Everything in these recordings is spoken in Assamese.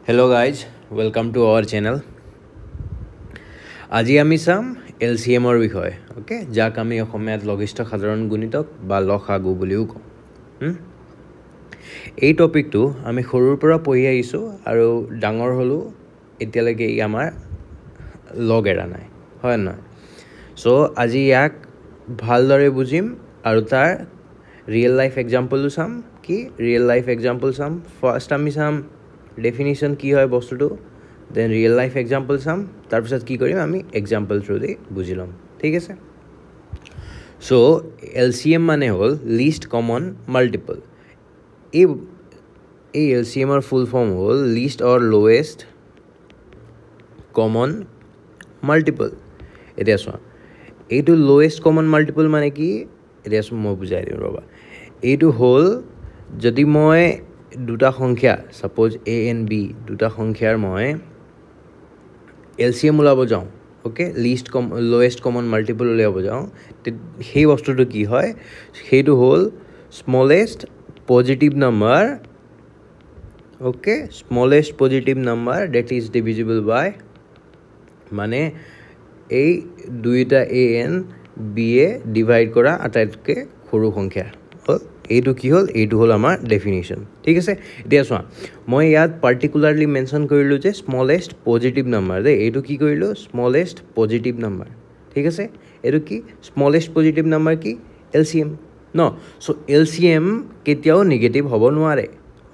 Hello guys, welcome to our channel. আজি আমি চাম LCM ৰ বিষয়ে, ওকে, যাক আমি অসমীয়াত লঘিষ্ঠ সাধাৰণ গুণিতক বা লসাগু বুলিও কওঁ। এই টপিকটো আমি সৰুৰ পৰা পঢ়ি আহিছোঁ আৰু ডাঙৰ হ'লো এতিয়ালৈকে ই আমাৰ লগ এৰা নাই, হয় নহয়? সো আজি ইয়াক ভালদৰে বুজিম আৰু তাৰ ৰিয়েল লাইফ এক্সাম্পলও চাম। কি ৰিয়েল লাইফ এক্সাম্পল চাম? ফাৰ্ষ্ট আমি চাম ডেফিনিশ্যন কি হয় বস্তুটো, দেন ৰিয়েল লাইফ এক্সাম্পল চাম, তাৰপিছত কি কৰিম আমি এক্সাম্পল থ্ৰু দি বুজি ল'ম, ঠিক আছে? চ' LCM মানে হ'ল লিষ্ট কমন মাল্টিপল। এই LCM ৰ ফুল ফৰ্ম হ'ল লিষ্ট অৰ লোৱেষ্ট কমন মাল্টিপল। এতিয়া চোৱা, এইটো লোৱেষ্ট কমন মাল্টিপল মানে কি, এতিয়া মই বুজাই দিম ৰ'বা। এইটো হ'ল যদি মই দুটা সংখ্যা, ছাপ'জ A and B দুটা সংখ্যাৰ মই LCM ওলাব যাওঁ, অ'কে, লোৱেষ্ট কমন মাল্টিপল উলিয়াব যাওঁ, সেই বস্তুটো কি হয়, সেইটো হ'ল smallest positive number, okay, smallest positive number that is divisible by, মানে এই দুইটা A and B এ ডিভাইড কৰা আটাইতকৈ সৰু সংখ্যা হ'ল। এইটো কি হ'ল, এইটো হ'ল আমাৰ ডেফিনিশ্যন, ঠিক আছে? এতিয়া চোৱা, মই ইয়াত পাৰ্টিকুলাৰলি মেনশ্যন কৰিলোঁ যে স্মলেষ্ট পজিটিভ নাম্বাৰ, দেই, এইটো কি কৰিলোঁ, স্মলেষ্ট পজিটিভ নাম্বাৰ, ঠিক আছে? এইটো কি স্মলেষ্ট পজিটিভ নাম্বাৰ, কি LCM ন? চ' LCM কেতিয়াও নিগেটিভ হ'ব নোৱাৰে,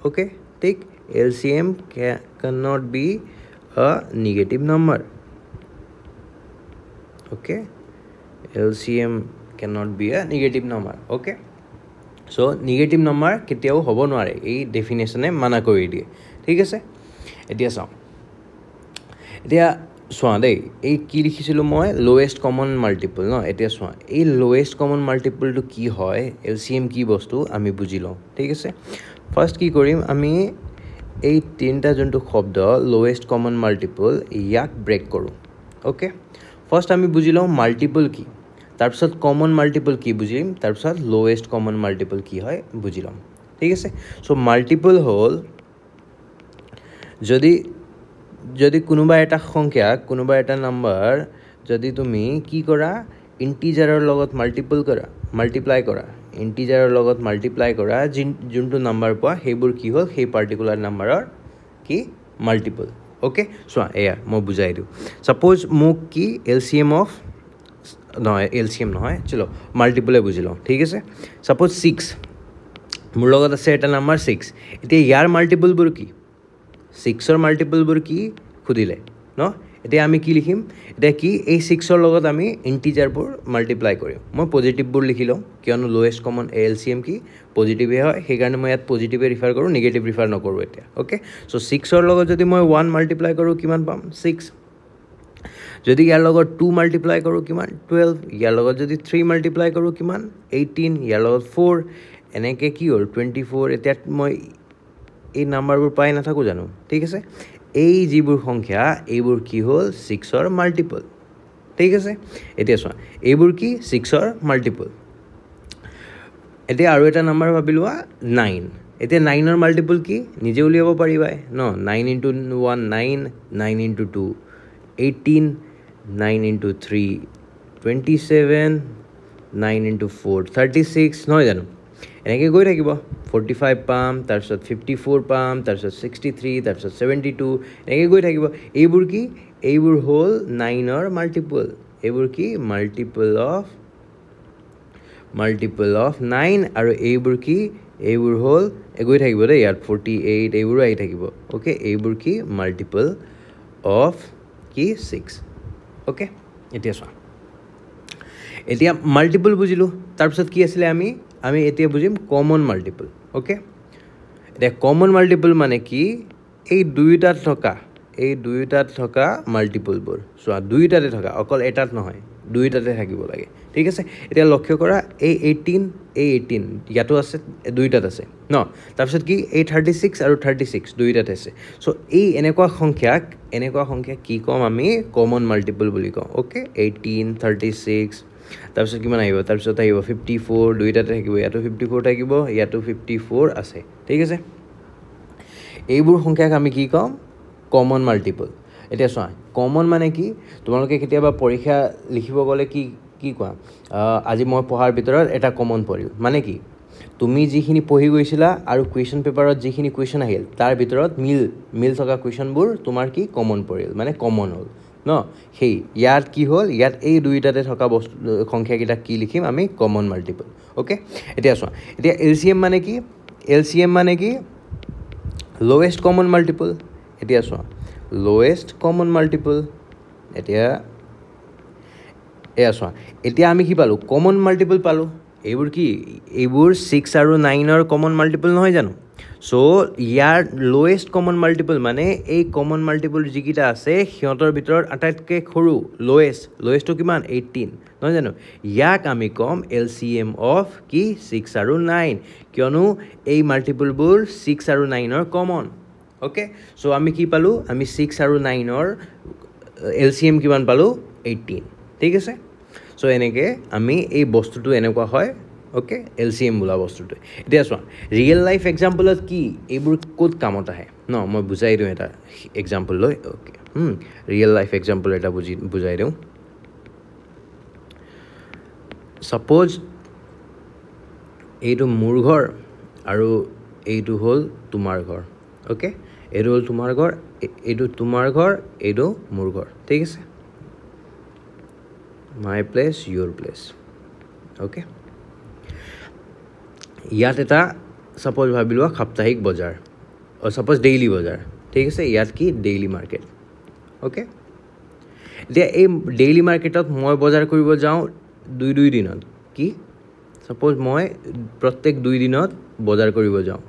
অ'কে, ঠিক? LCM can not be a negative number, okay, LCM can not be a negative number, okay? So' negative number কেতিয়াও হ'ব নোৱাৰে, এই ডেফিনেশ্যনে মানা কৰি দিয়ে, ঠিক আছে? এতিয়া চাওঁ, এতিয়া চোৱা দেই, এই কি লিখিছিলোঁ মই, লোৱেষ্ট কমন মাল্টিপল ন? এতিয়া চোৱা, এই লোৱেষ্ট কমন মাল্টিপলটো কি হয়, LCM কি বস্তু আমি বুজি লওঁ, ঠিক আছে? ফাৰ্ষ্ট কি কৰিম, আমি এই তিনিটা যোনটো শব্দ লোৱেষ্ট কমন মাল্টিপল, ইয়াক ব্ৰেক কৰোঁ, অ'কে? ফাৰ্ষ্ট আমি বুজি লওঁ মাল্টিপল কি, তাৰপিছত কমন মাল্টিপল কি বুজিম, তাৰপিছত লোৱেষ্ট কমন মাল্টিপল কি হয় বুজি ল'ম, ঠিক আছে? চ' মাল্টিপল হ'ল যদি কোনোবা এটা সংখ্যা, কোনোবা এটা নাম্বাৰ যদি তুমি কি কৰা, ইণ্টিজাৰৰ লগত মাল্টিপ্লাই কৰা, ইণ্টিজাৰৰ লগত মাল্টিপ্লাই কৰা, যোনটো নাম্বাৰ পোৱা সেইবোৰ কি হ'ল, সেই পাৰ্টিকুলাৰ নাম্বাৰৰ কি মাল্টিপল, অ'কে? চোৱা, এয়া মই বুজাই দিওঁ। ছাপ'জ মোক কি LCM নহয়, চলো মাল্টিপলে বুজি লওঁ, ঠিক আছে? ছাপ'জ 6, মোৰ লগত আছে এটা নাম্বাৰ 6, এতিয়া ইয়াৰ মাল্টিপলবোৰ কি, 6ৰ মাল্টিপলবোৰ কি সুধিলে ন? এতিয়া আমি কি লিখিম, এতিয়া কি এই 6ৰ লগত আমি ইণ্টিজাৰবোৰ মাল্টিপ্লাই কৰিম। মই পজিটিভবোৰ লিখি লওঁ, কিয়নো লোৱেষ্ট কমন LCM কি পজিটিভে হয়, সেইকাৰণে মই ইয়াত পজিটিভে ৰিফাৰ কৰোঁ, নিগেটিভ ৰিফাৰ নকৰোঁ এতিয়া, অ'কে? চ' 6ৰ লগত যদি মই 1 মাল্টিপ্লাই কৰোঁ কিমান পাম, 6। যদি ইয়াৰ লগত 2 মাল্টিপ্লাই কৰোঁ কিমান, 12। ইয়াৰ লগত যদি 3 মাল্টিপ্লাই কৰোঁ কিমান, 18। ইয়াৰ লগত 4, এনেকৈ কি হ'ল 24। এতিয়া মই এই নাম্বাৰবোৰ পাই নাথাকোঁ জানো, ঠিক আছে? এই যিবোৰ সংখ্যা এইবোৰ কি হ'ল 6ৰ মাল্টিপল, ঠিক আছে? এতিয়া চোৱা, এইবোৰ কি 6ৰ মাল্টিপল। এতিয়া আৰু এটা নাম্বাৰ ভাবি লোৱা 9, এতিয়া 9ৰ মাল্টিপল কি নিজে উলিয়াব পাৰিবাই ন? 9 × 1 9, 9 × 2 18, 9 × 3 27, 9 × 4 36, নহয় জানো? এনেকৈ গৈ থাকিব, 45 পাম, তাৰপিছত 54 পাম, তাৰপিছত 63, তাৰপিছত 72, এনেকৈ গৈ থাকিব। এইবোৰ কি, এইবোৰ হ'ল 9ৰ মাল্টিপল, এইবোৰ কি মাল্টিপল অফ 9, আৰু এইবোৰ কি, এইবোৰ হ'ল গৈ থাকিব দেই, ইয়াত 48 এইবোৰো আহি থাকিব, অ'কে? এইবোৰ কি মাল্টিপল অফ কি 6, অ'কে? এতিয়া চোৱা, এতিয়া মাল্টিপল বুজিলোঁ, তাৰপিছত কি আছিলে, আমি এতিয়া বুজিম কমন মাল্টিপল, অ'কে? এতিয়া কমন মাল্টিপল মানে কি, এই দুয়োটাত থকা মাল্টিপলবোৰ, চোৱা দুয়োটাতে থকা, অকল এটাত নহয়, দুয়োটাতে থাকিব লাগে, ঠিক আছে? এতিয়া লক্ষ্য কৰা, এই 18 ইয়াতো আছে, দুয়োটাত আছে ন? তাৰপিছত কি এই 36 আৰু 36 দুয়োটাতে আছে। চ' এই এনেকুৱা সংখ্যাক কি ক'ম আমি, কমন মাল্টিপল বুলি কওঁ, অ'কে? 18, 36, তাৰপিছত কিমান আহিব, তাৰপিছত আহিব 54, দুয়োটাতে থাকিব, ইয়াতো 54 থাকিব, ইয়াতো 54 আছে, ঠিক আছে? এইবোৰ সংখ্যাক আমি কি ক'ম, কমন মাল্টিপল এতিয়া চোৱা কমন মানে কি তোমালোকে কেতিয়াবা পৰীক্ষা লিখিব গ'লে কি কোৱা আজি মই পঢ়াৰ ভিতৰত এটা কমন পৰিল মানে কি তুমি যিখিনি পঢ়ি গৈছিলা আৰু কুৱেশ্যন পেপাৰত যিখিনি কুৱেশ্যন আহিল তাৰ ভিতৰত মিল থকা কুৱেশ্যনবোৰ তোমাৰ কি কমন পৰিল মানে কমন হ'ল ন সেই ইয়াত কি হ'ল ইয়াত এই দুইটাতে থকা বস্তু সংখ্যাকেইটা কি লিখিম আমি কমন মাল্টিপল অ'কে এতিয়া চোৱা এতিয়া এলচিএম মানে কি লোৱেষ্ট কমন মাল্টিপল এতিয়া চোৱা লোৱেষ্ট কমন মাল্টিপল এতিয়া চোৱা এতিয়া আমি কি পালোঁ কমন মাল্টিপল পালোঁ এইবোৰ 6 আৰু 9ৰ কমন মাল্টিপল নহয় জানো চ' ইয়াৰ লোৱেষ্ট কমন মাল্টিপল মানে এই কমন মাল্টিপল যিকেইটা আছে সিহঁতৰ ভিতৰত আটাইতকৈ সৰু লোৱেষ্টটো কিমান 18 নহয় জানো ইয়াক আমি ক'ম LCM অফ কি 6 আৰু 9 কিয়নো এই মাল্টিপলবোৰ 6 আৰু 9ৰ কমন অ'কে চ' আমি কি পালোঁ আমি 6 আৰু 9ৰ LCM কিমান পালোঁ 18 ঠিক আছে চ' এনেকৈ আমি এই বস্তুটো এনেকুৱা হয় অ'কে LCM বোলা বস্তুটো এতিয়া চোৱা ৰিয়েল লাইফ এক্সাম্পলত কি এইবোৰ ক'ত কামত আহে ন মই বুজাই দিওঁ এটা এক্সাম্পল লৈ অ'কে ৰিয়েল লাইফ এক্সাম্পল এটা বুজাই দিওঁ ছাপ'জ এইটো মোৰ ঘৰ আৰু এইটো হ'ল তোমাৰ ঘৰ অ'কে এইটো হ'ল তোমাৰ ঘৰ এইটো তোমাৰ ঘৰ এইটো মোৰ ঘৰ ঠিক আছে মাই প্লেচ ইয়'ৰ প্লেচ অ'কে ইয়াত এটা ছাপ'জ ভাবি লোৱা সাপ্তাহিক বজাৰ ছাপ'জ ডেইলি বজাৰ ঠিক আছে ইয়াত কি ডেইলি মাৰ্কেট অ'কে এতিয়া এই ডেইলি মাৰ্কেটত মই বজাৰ কৰিব যাওঁ দুই দিনত কি ছাপ'জ মই প্ৰত্যেক 2 দিনত বজাৰ কৰিব যাওঁ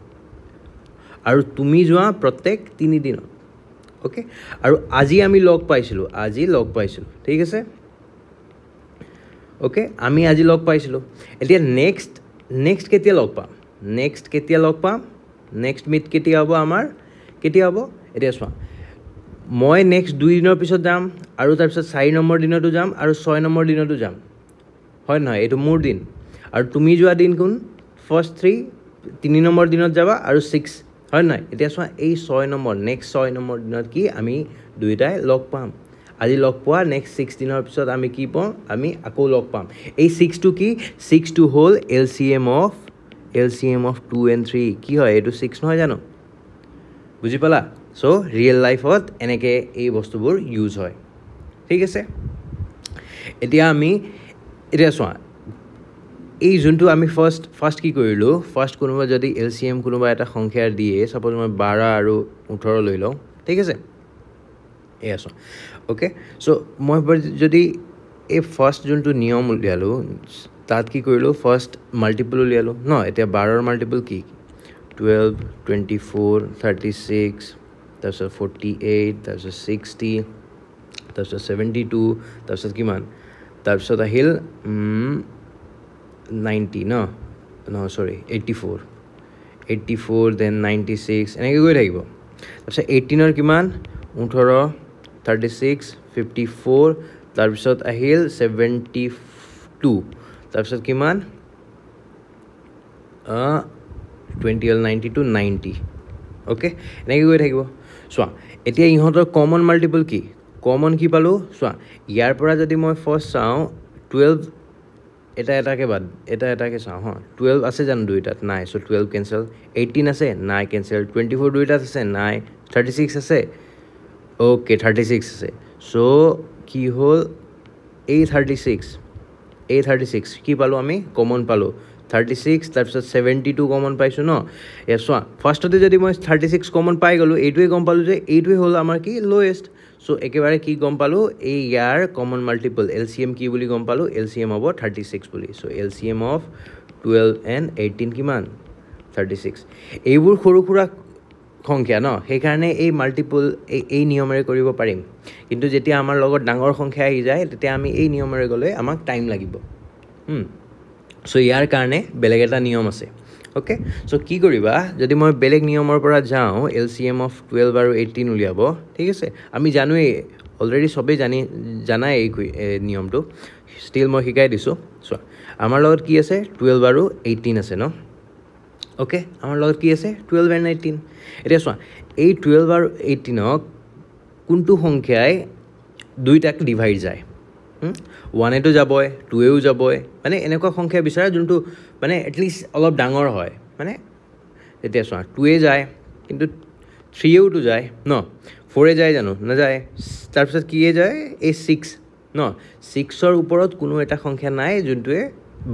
আৰু তুমি যোৱা প্ৰত্যেক 3 দিনত অ'কে আৰু আজি লগ পাইছিলোঁ ঠিক আছে অ'কে আমি আজি লগ পাইছিলোঁ এতিয়া নেক্সট কেতিয়া লগ পাম নেক্সট মিট কেতিয়া হ'ব আমাৰ এতিয়া চোৱা মই নেক্সট 2 দিনৰ পিছত যাম আৰু তাৰপিছত 4 নম্বৰ দিনতো যাম আৰু 6 নম্বৰ দিনতো যাম হয় নহয় এইটো মোৰ দিন আৰু তুমি যোৱা দিন কোন ফাৰ্ষ্ট 3 নম্বৰ দিনত যাবা আৰু 6 হয় নহয় এতিয়া চোৱা এই 6 নম্বৰ দিনত কি আমি দুয়োটাই লগ পাম আজি লগ পোৱা নেক্সট 6 দিনৰ পিছত আমি কি পাম আমি আকৌ লগ পাম এই 6টো কি 6টো হ'ল LCM অফ 2 and 3 কি হয় এইটো 6 নহয় জানো বুজি পালা চ' ৰিয়েল লাইফত এনেকৈ এই বস্তুবোৰ ইউজ হয় ঠিক আছে এতিয়া চোৱা এই যোনটো আমি ফাৰ্ষ্ট কি কৰিলোঁ কোনোবা যদি LCM কোনোবা এটা সংখ্যা দিয়ে ছাপ'জ মই 12 আৰু 18 লৈ লওঁ ঠিক আছে এয়া চোৱা অ'কে চ' মই যদি এই ফাৰ্ষ্ট যোনটো নিয়ম উলিয়ালোঁ তাত কি কৰিলোঁ ফাৰ্ষ্ট মাল্টিপল উলিয়ালোঁ ন এতিয়া 12ৰ মাল্টিপল কি 12 24 36 তাৰপিছত 48 তাৰপিছত 60 তাৰপিছত 72 তাৰপিছত কিমান তাৰপিছত আহিল 90 84 দেন 96 এনেকৈ গৈ থাকিব তাৰপিছত 18ৰ কিমান 18 36 54 তাৰপিছত আহিল 72 তাৰপিছত কিমান 20 হ'ল 92 90 অ'কে এনেকৈ গৈ থাকিব চোৱা এতিয়া ইহঁতৰ কমন মাল্টিপল কি পালোঁ চোৱা ইয়াৰ পৰা যদি মই ফাৰ্ষ্ট চাওঁ 12 এটাকে চাওঁ হা 12 আছে জানো দুইটাত নাই চ' 12 কেঞ্চেল 18 আছে নাই কেঞ্চেল 24 দুইটাত আছে নাই 36 আছে অ'কে 36 আছে চ' কি হ'ল এই 36 কি পালোঁ আমি কমন পালোঁ 36 তাৰপিছত 72 কমন পাইছোঁ ন চোৱা ফাৰ্ষ্টতে যদি মই 36 কমন পাই গ'লোঁ এইটোৱে গম পালোঁ যে এইটোৱে হ'ল আমাৰ কি লোৱেষ্ট চ' একেবাৰে কি গম পালোঁ এই ইয়াৰ কমন মাল্টিপল LCM কি বুলি গম পালোঁ LCM হ'ব 36 বুলি চ' LCM অফ 12 and 18 কিমান 36 এইবোৰ সৰু সুৰা সংখ্যা ন সেইকাৰণে এই মাল্টিপল এই নিয়মেৰে কৰিব পাৰিম কিন্তু যেতিয়া আমাৰ লগত ডাঙৰ সংখ্যা আহি যায় তেতিয়া আমি এই নিয়মেৰে গ'লে আমাক টাইম লাগিব চ' ইয়াৰ কাৰণে বেলেগ এটা নিয়ম আছে অ'কে চ' কি কৰিবা যদি মই বেলেগ নিয়মৰ পৰা যাওঁ LCM অফ 12 আৰু 18 উলিয়াব ঠিক আছে আমি জানোৱেই অলৰেডি চবেই জানাই এই নিয়মটো ষ্টিল মই শিকাই দিছোঁ চোৱা আমাৰ লগত কি আছে 12 আৰু 18 আছে ন অ'কে আমাৰ লগত কি আছে 12 and 18 এতিয়া চোৱা এই 12 আৰু 18ক কোনটো সংখ্যাই দুইটাক ডিভাইড যায় 1এটো যাবই 2এও যাবই মানে এনেকুৱা সংখ্যা বিচাৰা যোনটো মানে এটলিষ্ট অলপ ডাঙৰ হয় মানে তেতিয়া চোৱা 2এ যায় কিন্তু 3এওটো যায় ন 4এ যায় জানো নাযায় তাৰপিছত কিয়ে যায় এই 6 ন 6ৰ ওপৰত কোনো এটা সংখ্যা নাই যোনটোৱে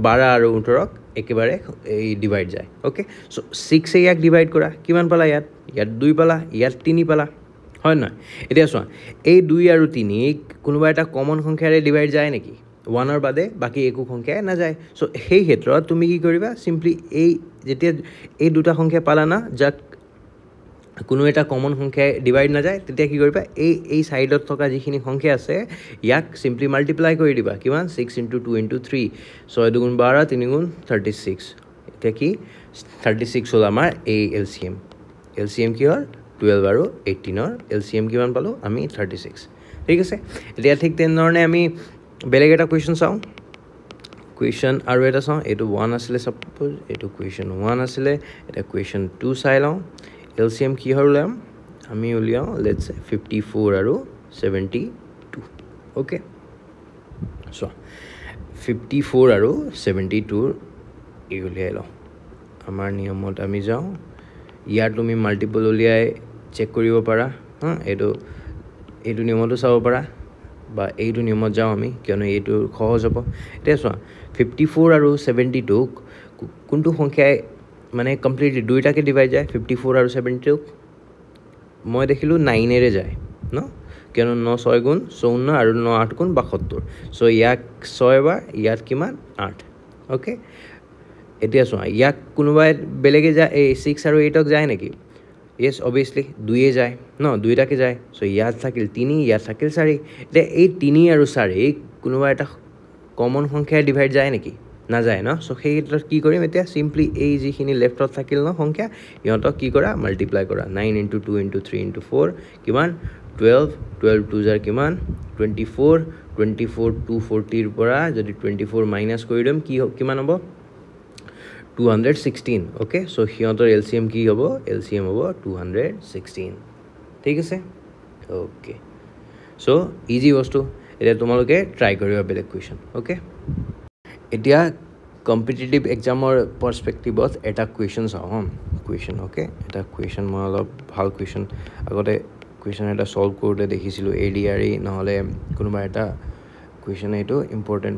12 আৰু 18ক একেবাৰে এই ডিভাইড যায় ওকে সো 6এ ইয়াক ডিভাইড কৰা কিমান পালা ইয়াত 2 পালা ইয়াত 3 পালা হয় নহয় এতিয়া চোৱা এই 2 আৰু 3 কোনোবা এটা কমন সংখ্যাৰে ডিভাইড যায় নেকি 1ৰ বাদে বাকি একো সংখ্যা না যায় সো সেই ক্ষেত্ৰত তুমি কি কৰিবা সিম্পলি এই যেতিয়া এই দুটা সংখ্যা পালা না যাক কোনো এটা কমন সংখ্যা ডিভাইড না যায় তেতিয়া কি কৰিবা এই সাইডত থকা যিখিনি সংখ্যা আছে ইয়াক সিম্পলি মাল্টিপ্লাই কৰি দিবা কিমান 6 * 2 * 3 6 * 2 = 12 3 * 36 এটা কি 36 হল আমাৰ এই এলসিএম কি হল 12 আৰু 18ৰ এলসিএম কিমান পালো আমি 36 ঠিক আছে এতিয়া ঠিক তেনেধৰণে আমি বেলেগ এটা কোৱেশ্চন চাওঁ কোৱেশ্চন আৰু এটা চাওঁ এটো 1 আছিল সাপোজ এটো কোৱেশ্চন 1 আছিল এটা কোৱেশ্চন 2 চাই লওঁ এলসিএম কি হল আমি উলিয়াও লেটস সে 54 আৰু 72 ওকে সো 54 আৰু 72 এই উলিয়াই লওঁ আমাৰ নিয়মত আমি যাওঁ ইয়াৰ তুমি মাল্টিপল উলিয়াই চেক কৰিব পাৰা এইটো নিয়মটো চাব পাৰা বা এইটো নিয়মত যাওঁ আমি কিয়নো এইটো সহজ হ'ব এতিয়া চোৱা 54 আৰু 72 কোনটো সংখ্যাই মানে কমপ্লিটলি দুইটাকে ডিভাইড যায় 54 আৰু 72 মই দেখিলো 9 এৰে যায় ন কিয়নো 9 6 গুণ 54 আৰু 9 8 গুণ 72 সো ইয়াক 6 বাৰ ইয়াত কিমান 8 ওকে এতিয়া চোৱা ইয়াক কোনোবাই বেলেগে যায় এই 6 আৰু 8ক যায় নেকি yes obviously 2এ যায় ন দুইটাকে যায় সো ইয়াত থাকিল 3 ইয়াত থাকিল 4 এতিয়া এই 3 আৰু 4 কোনোবা এটা কমন সংখ্যা ডিভাইড যায় নেকি না যায় ন সো সেই ক্ষেত্ৰত কি কৰিম এতিয়া সিম্পলি এই যিখিনি লেফটত থাকিল ন সংখ্যা ইহঁতক কি কৰা মাল্টিপ্লাই কৰা 9 * 2 * 3 * 4 কিমান 12 12 2 জাৰ কিমান 24 24 240 ৰ পৰা যদি 24 মাইনাস কৰি দিম কি কিমান হ'ব 216 ওকে সো হিহঁতৰ এলসিএম কি হ'ব এলসিএম হ'ব 216 ঠিক আছে ওকে সো ইজি বস্তু এটা তোমালোকে ট্রাই কৰিবা বেলেগ কোৱেশ্চন ওকে এতিয়া কম্পিটিটিভ এক্সামৰ পাৰ্সপেক্টিভত এটা কোৱেশ্চন চাওঁ কোৱেশ্চন ওকে এটা কোৱেশ্চন মই অলপ ভাল কোৱেশ্চন আগতে কোৱেশ্চন এটা সলভ কৰোতে দেখিছিলো এডিআৰই নহলে কোনোবা এটা কোৱেশ্চন এইটো important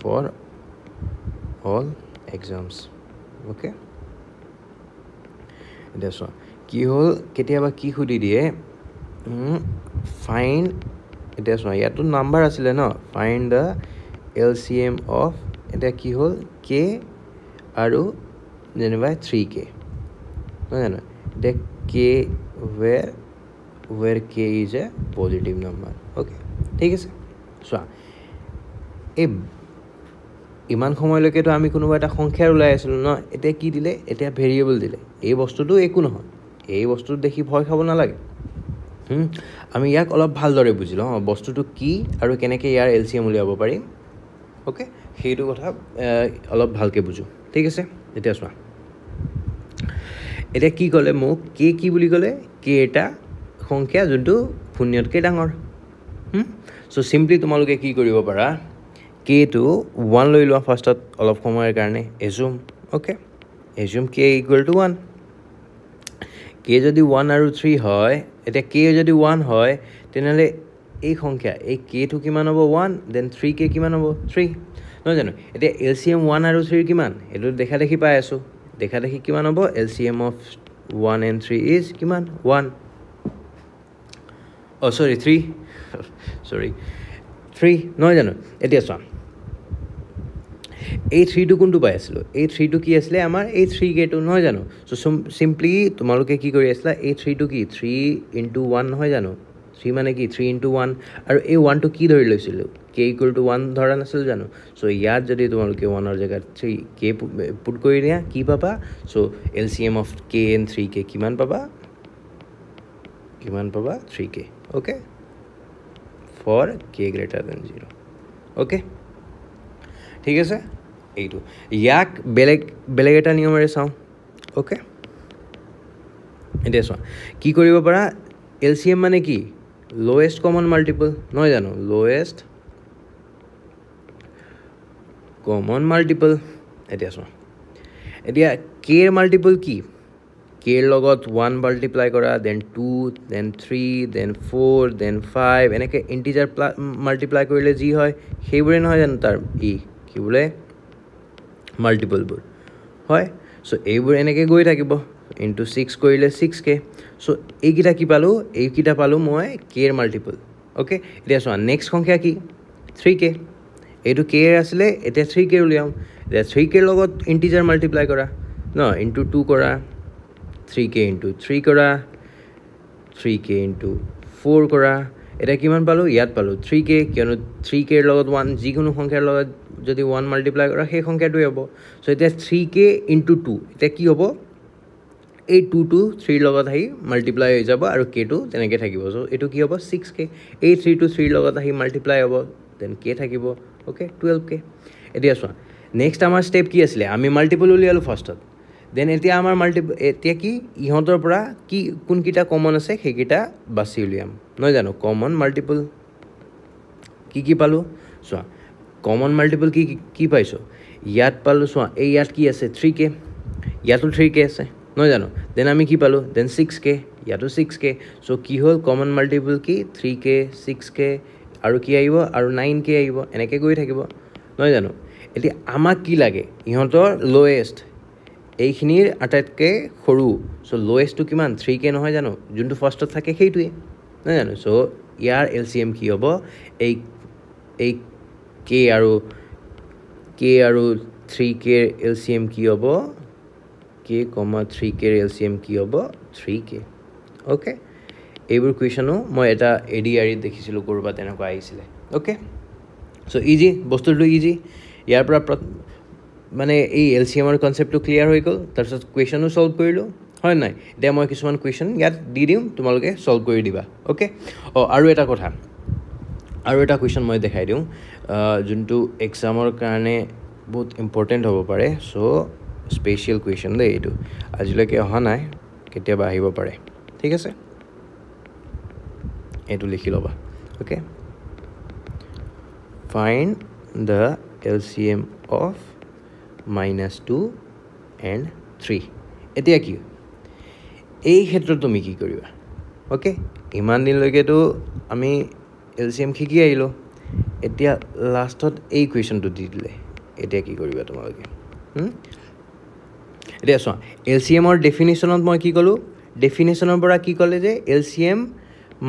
for all exams okay এতিয়া চোৱা কি হল কেতিয়াবা কি খুদি দিয়ে ফাইন্ড এতিয়া চোৱা ইয়াতো নাম্বাৰ আছিলে ন ফাইন্ড দ্য এলসিএম অফ এটা কি হল কে আৰু যেনিবা 3k নহয় জানো এতিয়া কে where k is a positive number okay ঠিক আছে চোৱা এই ইমান সময়লৈকে তো আমি কোনোবা এটা সংখ্যা উলাই আছিল ন এতিয়া কি দিলে এতিয়া ভেৰিয়েবল দিলে এই বস্তুটো একো নহয় এই বস্তুটো দেখি ভয় খাব নালাগে আমি ইয়াক অলপ ভালদৰে বুজি লওঁ বস্তুটো কি আৰু কেনেকৈ ইয়াৰ এলসিএম উলিয়াব পাৰিম ওকে সেইটো কথা অলপ ভালকে বুজো ঠিক আছে এতিয়া চোৱা এতিয়া কি ক'লে মোক কে কি বুলি ক'লে কে এটা সংখ্যা যোনটো শূন্যতকৈ ডাঙৰ সো সিম্পলি তোমালোকে কি কৰিব পাৰা কে টু 1 লৈ লোৱা ফাৰ্ষ্টত অলপ সময়ৰ কাৰণে এজুম ওকে এজুম কে ইকুৱেল টু 1 কে যদি 1 আৰু 3 হয় এটা কে যদি 1 হয় তেনেহলে এই সংখ্যা এই কে টু কিমান হ'ব 1 দেন 3k কিমান হ'ব 3 নহয় জানো এটা এলসিএম 1 আৰু 3 কিমান এটো দেখা দেখি পাই আছো দেখা দেখি কিমান হ'ব এলসিএম অফ 1 and 3 is কিমান 1 oh sorry 3 নহয় জানো এতিয়া চোৱা এই 3 টো কোনটো পাই আছিলো এই 3 টো কি আছিল আমাৰ এই 3k টো নহয় জানো সো সিম্পলি তোমালোকে কি কৰি আছিলা এই 3 টো কি 3 into 1 নহয় জানো 3 মানে কি 3 into 1 আৰু এই 1 টো কি ধৰি লৈছিলো k equal to 1 ধৰা নাছিল জানো সো ইয়াত যদি তোমালোকে 1 ৰ জায়গাত 3k পুট কৰি দিয়া কি পাবা so LCM of k and 3k কিমান পাবা 3k okay for k greater than 0 okay ঠিক আছে এইটো ইয়াক বেলেগ এটা নিয়মেৰে চাওঁ ওকে এতিয়া চোৱা কি কৰিব পাৰা LCM মানে কি লোৱেষ্ট কমন মাল্টিপল নহয় জানো লোৱেষ্ট কমন মাল্টিপল এতিয়া চোৱা এতিয়া k এৰ মাল্টিপল কি k এৰ লগত 1 মাল্টিপ্লাই কৰা দেন 2 দেন 3 দেন 4 দেন 5 এনেকৈ ইণ্টিজাৰ মাল্টিপ্লাই কৰিলে যি হয় সেইবোৰে নহয় জানো তাৰ কি বোলে মাল্টিপলবোৰ হয় সো এইবোৰ এনেকৈ গৈ থাকিব ইনটু 6 কৰিলে 6k সো এইকিটা কি পালো এইকিটা পালো মই k এৰ মাল্টিপল ওকে এতিয়া চোৱা নেক্সট সংখ্যা কি 3k এইটো k এৰ আছিলে এতিয়া 3k উলিয়াম এতিয়া 3k এৰ লগত ইণ্টিজাৰ মাল্টিপ্লাই কৰা ন ইনটু 2 কৰা 3k ইনটু 3 কৰা 3k ইনটু 4 কৰা এটা কিমান পালো ইয়াত পালো 3k কিয়নো 3k এৰ লগত 1 যিকোনো সংখ্যাৰ লগত যদি 1 মাল্টিপ্লাই কৰা সেই সংখ্যাটোই হ'ব সো এতিয়া 3k ইনটু 2 এটা কি হ'ব এই 2 টু 3 লগত আহি মাল্টিপ্লাই হৈ যাব আৰু k টো তেনেকৈ থাকিব সো এটো কি হ'ব 6k এই 3 টু 3 লগত আহি মাল্টিপ্লাই হ'ব দেন k থাকিব ওকে 12k এতিয়া চোৱা নেক্সট আমাৰ স্টেপ কি আছিলে আমি মাল্টিপল উলিয়ালো ফাৰ্ষ্টত দেন এতিয়া আমাৰ এতিয়া কি ইহঁতৰ পৰা কি কোনকিটা কমন আছে সেইকিটা বাছি উলিয়াম নহয় জানো কমন মাল্টিপল কি পালো চোৱা কমন মাল্টিপল কি পাইছো ইয়াত পালো চোৱা এই ইয়াত কি আছে 3k ইয়াতো 3k আছে নহয় জানো দেন আমি কি পালো দেন 6k ইয়াতো 6k সো কি হ'ল কমন মাল্টিপল কি 3k 6k আৰু কি আহিব আৰু 9k আহিব এনেকৈ গৈ থাকিব নহয় জানো এতিয়া আমাক কি লাগে ইহঁতৰ লোৱেষ্ট এইখিনিৰ আটাইতকৈ সৰু সো লোৱেষ্টটো কিমান 3k নহয় জানো যোনটো ফাৰ্ষ্টত থাকে সেইটোৱে নহয় জানো সো ইয়াৰ LCM কি হ'ব এই k আৰু 3k এৰ LCM কি হ'ব k, 3k এৰ LCM কি হ'ব 3k ওকে এইবোৰ কুৱেশ্যনো মই এটা ADR দেখিছিলোঁ কৰবাত তেনেকুৱা আহিছিলে ওকে সো ইজি বস্তুটো ইজি ইয়াৰ পৰা মানে এই LCM ৰ কনসেপ্টটো ক্লিয়াৰ হৈ গ'ল তাৰপিছত কুৱেশ্যনো সলভ কৰিলোঁ হয় নাই এতিয়া মই কিছুমান কুৱেশ্যন ইয়াত দি দিম তোমালোকে সলভ কৰি দিবা ওকে আৰু এটা কুৱেশ্যন মই দেখাই দিওঁ যোনটো এক্সামৰ কাৰণে বহুত ইম্পৰ্টেণ্ট হ'ব পাৰে সো স্পেচিয়েল কুৱেশ্যন দেই এইটো আজিলৈকে অহা নাই কেতিয়াবা আহিব পাৰে ঠিক আছে এইটো লিখি ল'বা okay find the LCM of -2 and 3 এতিয়া কি এই ক্ষেত্ৰত তুমি কি কৰিবা ওকে ইমান দিনলৈকেতো আমি LCM শিকি আহিলোঁ এতিয়া লাষ্টত এই কুৱেশ্যনটো দি দিলে এতিয়া কি কৰিবা তোমালোকে এতিয়া চোৱা LCM ৰ ডেফিনেশ্যনত মই কি ক'লোঁ ডেফিনেশ্যনৰ পৰা কি ক'লে যে LCM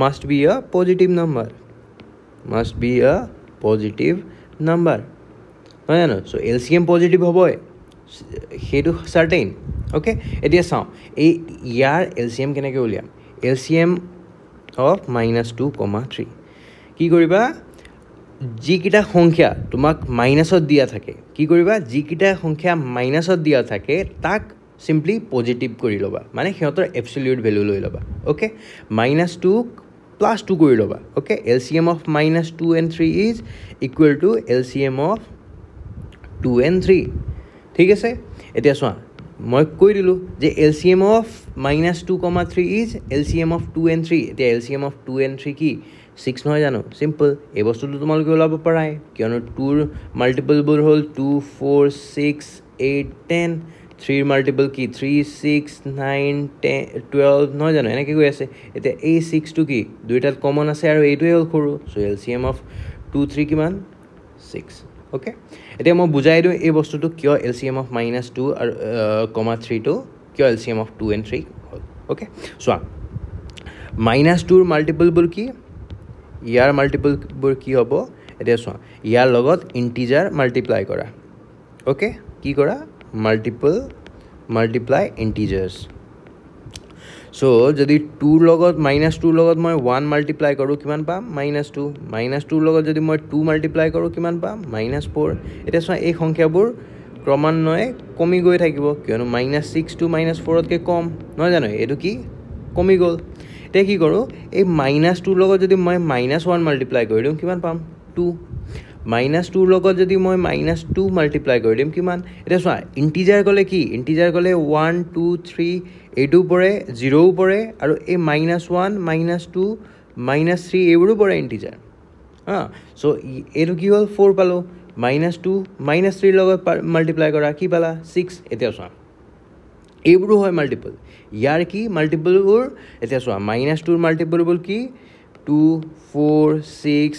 must be a positive number নহয় জানো সো LCM পজিটিভ হ'বই সেইটো চাৰ্টেইন ওকে এতিয়া চাওঁ এই ইয়াৰ LCM কেনেকৈ উলিয়াম LCM of -2, 3 কি কৰিবা যিকিটা সংখ্যা তোমাক মাইনাছত দিয়া থাকে কি কৰিবা যিকিটা সংখ্যা মাইনাছত দিয়া থাকে তাক সিম্পলি পজিটিভ কৰি ল'বা মানে সিহঁতৰ এবসলিউট ভ্যালু লৈ ল'বা ওকে -2 + 2 কৰি ল'বা okay LCM of -2 and 3 is equal to LCM of 2 and 3 ঠিক আছে এতিয়া চোৱা মই কৈ দিলোঁ যে LCM of -2, 3 is LCM of 2 and 3 এতিয়া LCM of 2 and 3 কি 6 নহয় জানো সিম্পল এই বস্তুটো তোমালোকে ওলাব পাৰাই কিয়নো 2 ৰ মাল্টিপলবোৰ হ'ল 2 4 6 8 10 3 মাল্টিপল কি 3 6 9 10 12 নহয় জানো এনেকৈ গৈ আছে এতিয়া এই 6 টো কি দুইটাত কমন আছে আৰু এইটোৱে হ'ল সৰু সো LCM of 2 3 কিমান 6 ওকে এতিয়া মই বুজাই দিওঁ এই বস্তুটো কিয় LCM of -2 আৰু 3 টো কিয় LCM of 2 and 3 হ'ল ওকে চোৱা -2 ৰ মাল্টিপলবোৰ কি ইয়াৰ মাল্টিপলবোৰ কি হ'ব এতিয়া চোৱা ইয়াৰ লগত ইন্টিজাৰ মাল্টিপ্লাই কৰা ওকে কি কৰা মাল্টিপ্লাই ইন্টিজাৰ্স সো যদি 2 ৰ লগত -2 ৰ লগত মই 1 মাল্টিপ্লাই কৰোঁ কিমান পাম -2 -2 ৰ লগত যদি মই 2 মাল্টিপ্লাই কৰোঁ কিমান পাম -4 এতিয়া চোৱা এই সংখ্যাবোৰ ক্ৰমান্বয়ে কমি গৈ থাকিব কিয়নো -6 টু -4 তকৈ কম নহয় জানো এইটো কি কমি গ'ল এতিয়া কি কৰোঁ এই -2 ৰ লগত যদি মই -1 মাল্টিপ্লাই কৰি দিওঁ কিমান পাম 2 -2 লগত যদি মই -2 মাল্টিপ্লাই কৰি দিম কিমান এটা চোৱা ইন্টিজাৰ গলে কি ইন্টিজাৰ গলে 1 2 3 এইটো পৰে 0 পৰে আৰু এই -1 -2 -3 এইবোৰো পৰে ইন্টিজাৰ হা সো এইটো কি হল 4 পালো -2 -3 লগত মাল্টিপ্লাই কৰা কি পালা 6 এতিয়া চোৱা এইবোৰো হয় মাল্টিপল ইয়াৰ কি মাল্টিপলবোৰ এতিয়া চোৱা -2 ৰ মাল্টিপলবোৰ কি 2 4 6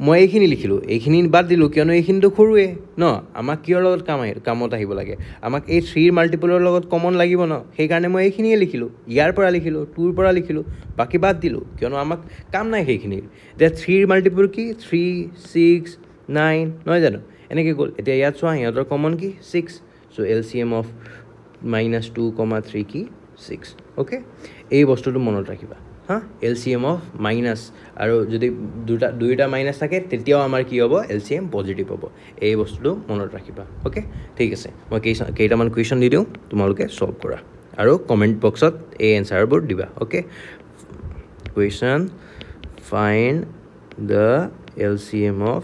মই এইখিনি লিখিলো এইখিনি বাদ দিলো কিয়নো এইখিনিটো সৰুৱে ন আমাক কিয়ৰ লগত কামত আহিব লাগে আমাক এই 3 ৰ মাল্টিপলৰ লগত কমন লাগিব ন সেই কাৰণে মই এইখিনিয়ে লিখিলো ইয়াৰ পৰা লিখিলো 2 ৰ পৰা লিখিলো বাকি বাদ দিলো কিয়নো আমাক কাম নাই সেইখিনি যে 3 ৰ মাল্টিপল কি 3 6 9 নহয় জানো এনেকৈ গ'ল এতিয়া ইয়াত চোৱা ইহঁতৰ কমন কি 6 সো এলচিএম অফ -2, 3 কি 6 ওকে এই বস্তুটো মনত ৰাখিবা হা এলচিএম অফ মাইনাস আৰু যদি দুইটা মাইনাস থাকে তেতিয়াও আমাৰ কি হ'ব এলচিএম পজিটিভ হ'ব এই বস্তুটো মনত ৰাখিবা ওকে ঠিক আছে মই কেইটামান কুৱেশ্যন দি দিওঁ তোমালোকে সলভ কৰা আৰু কমেন্ট বক্সত এই এনসাৰবোৰ দিবা okay question find the LCM of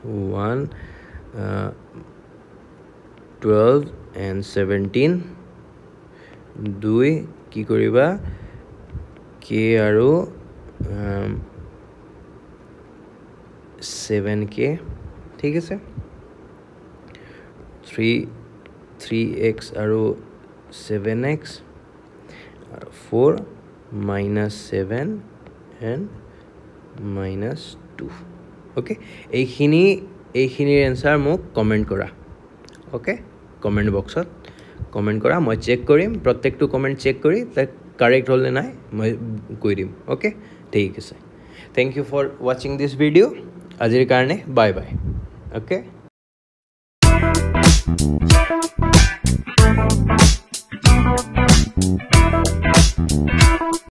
1 12 and 17 দুই কি কৰিবা কে আৰু 7k ঠিক আছে 3x আৰু 7x 4 -7 and -2 ওকে এইখিনিৰ এনসাৰ মোক কমেন্ট কৰা ওকে কমেন্ট বক্সত কমেন্ট কৰা মই চেক কৰিম প্ৰত্যেকটো কমেন্ট চেক কৰি তাক কাৰেক্ট হল নে নাই মই কৈ দিম ওকে ঠিক আছে thank you for watching this video আজিৰ কাৰণে বাই বাই ওকে